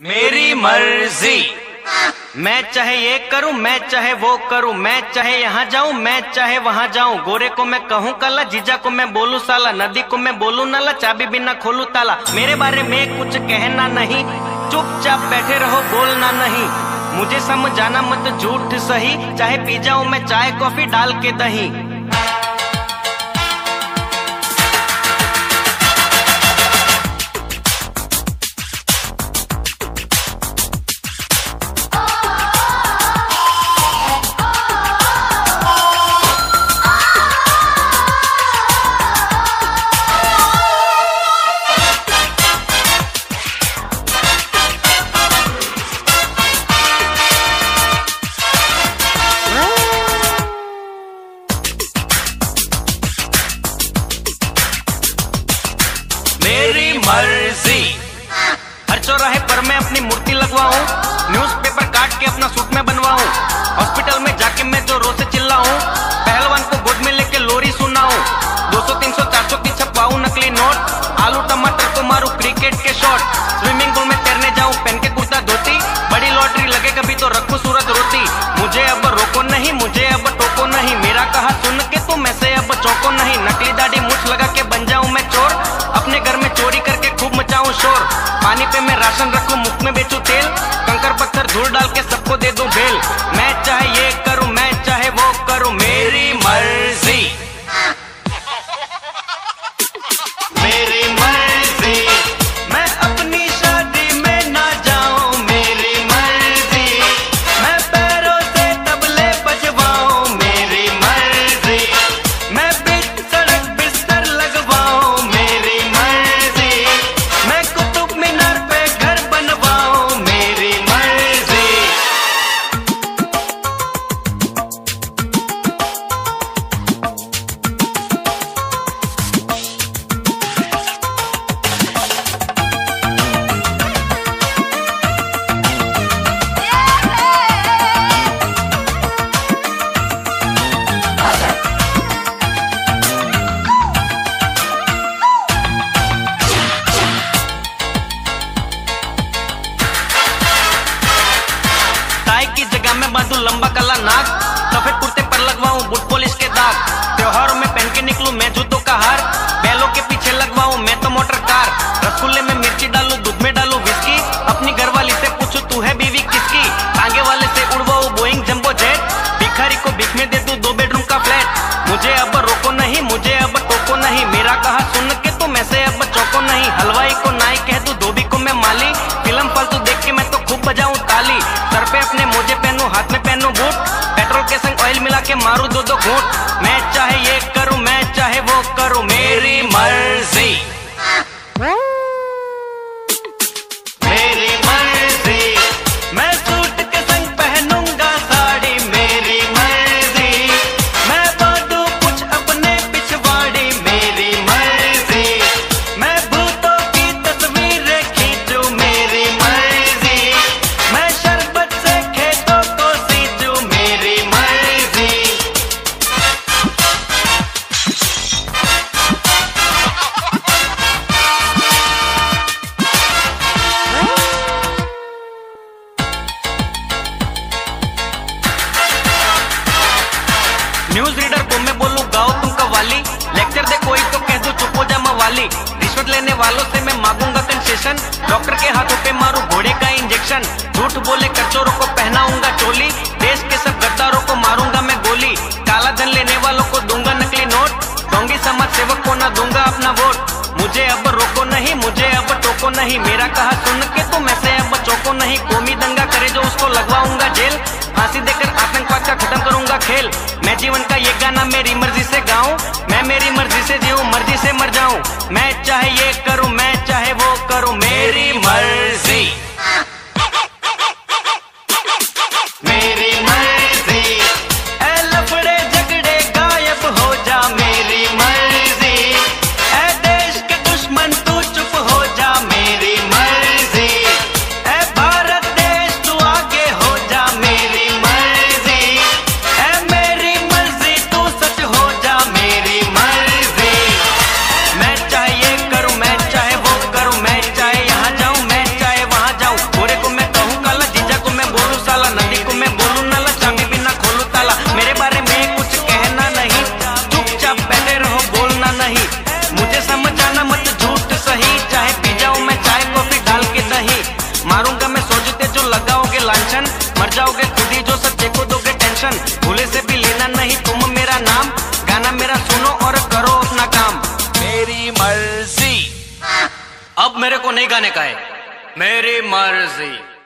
मेरी मर्जी। मैं चाहे ये करूं, मैं चाहे वो करूं, मैं चाहे यहाँ जाऊं, मैं चाहे वहाँ जाऊं। गोरे को मैं कहूँ काला, जीजा को मैं बोलूं साला, नदी को मैं बोलूं नाला, चाबी बिना खोलूं ताला। मेरे बारे में कुछ कहना नहीं, चुपचाप बैठे रहो, बोलना नहीं। मुझे समझाना मत झूठ सही, चाहे पी जाऊं मैं चाय कॉफी डाल के दही। मेरी मर्जी। हर चौराहे पर मैं अपनी मूर्ति लगवाऊं, न्यूज़पेपर काट के अपना सूट में बनवाऊं, हॉस्पिटल में जाके मैं जो रो से चिल्लाऊं, पहलवान को गोद में लेके लोरी सुनाऊं, 200 300 400 की छपवाऊं नकली नोट, आलू टमाटर को मारूं क्रिकेट के शॉट, स्विमिंग पूल में तैरने जाऊं पहन के कुर्ता धोती, बड़ी लॉटरी लगे कभी तो रखूं सूरत रोटी। मुझे अब रोको नहीं, मुझे अब टोको नहीं, मेरा कहा सुन के तुम ऐसे अब चौको नहीं। नकली दाढ़ी मूछ लगा के बन जाऊं मैं चोर, अपने घर में चोरी करके खूब मचाऊं शोर, पानी पे मैं राशन रखूं, मुफ्त में बेचूं तेल, कंकर पत्थर धूल डाल के सबको दे दूं बेल। मैं चाहे ये करूं, मैं चाहे वो करूं, मेरी मर्जी। मेरी मर्जी। मैं अपनी शादी में ना जाऊं, मेरी मर्जी। मैं पैरों से तबले बजवाऊं, मेरी मर्जी। मैं बीच सड़क बिस्तर लगवाऊं, मेरी मर्जी। मैं कुतुब मीनार पे घर बनवाऊं, मेरी मर्जी। टाई की जगह में बांधू लंबा काला नाक, सफेद कुर्ते पर लगवाऊं बूट पॉलिश के दाग, त्योहारों में पहन के निकलूं मैं जूतों का हार, बैलों के पीछे लगवाऊं मैं तो मोटर कार, रसगुल्ले में मिर्ची डालूं दूध में डालूं विस्की, अपनी घरवाली से पूछूं तू है बीवी किसकी, आगे वाले से उड़वाऊं बोइंग जंबो जेट, भिखारी को भीख में दे दूं 2 बेडरूम का फ्लैट। मुझे अब रोको नहीं, मुझे अब टोको नहीं, मेरा कहा सुन के तुम ऐसे अब चौको नहीं। हलवाई को नाई कह दूं, धोबी को मैं माली, फिल्म फालतू देख के मैं तो खूब बजाऊं ताली, सर पे अपने मोजे पहनूं, हाथ में पहनूं बूट, पेट्रोल के संग ऑयल मिला के मारूं 2-2 घूंट। मैं चाहे ये करूं, मैं चाहे वो करूं, मेरी मर्जी। मेरी मर्जी। मैं सूट के संग पहनूंगा साड़ी, मेरी मर्जी। मैं बांधूं कुछ अपने पिछवाड़ी, मेरी मर्जी। मैं भूतों की तस्वीरें खींचूं, मेरी मर्जी। मैं शरबत से खेतों को सींचूं, मेरी मर्जी। न्यूज रीडर को मैं बोलूं गाओ तुम कव्वाली, लेक्चर दे कोई तो कह दूं चुप हो जा मवाली, रिश्वत लेने वालों से मैं मांगूंगा कंसेशन, डॉक्टर के हाथों पे मारूं घोड़े का इंजेक्शन, झूठ बोले कचोरों को पहनाऊंगा चोली, देश के सब गद्दारों को मारूंगा मैं गोली, काला धन लेने वालों को दूंगा नकली नोट, ढोंगी समाज सेवक को ना दूंगा अपना वोट। मुझे अब रोको नहीं, मुझे अब टोको नहीं, मेरा कहा सुन के तुम ऐसे अब चौको नहीं। कौमी दंगा करे जो उसको लगवाऊंगा जेल, फांसी देकर आतंकवाद का खत्म करूंगा खेल। मैं जीवन का ये गाना मेरी मर्जी से गाऊं, मैं मेरी मर्जी से जीऊं, मर्जी से मर जाऊं। मैं चाहे ये करूं, मैं चाहे वो करूं, मेरी मर्जी। मेरी मर्जी। ए लफड़े झगड़े गायब हो जा, मेरी मर्जी। ए देश के दुश्मन तू चुप हो जा, मेरी मर्जी। टेंशन, भूले से भी लेना नहीं तुम मेरा नाम। गाना मेरा सुनो और करो अपना काम। मेरी मर्जी। अब मेरे को नहीं गाने का है, मेरी मर्जी।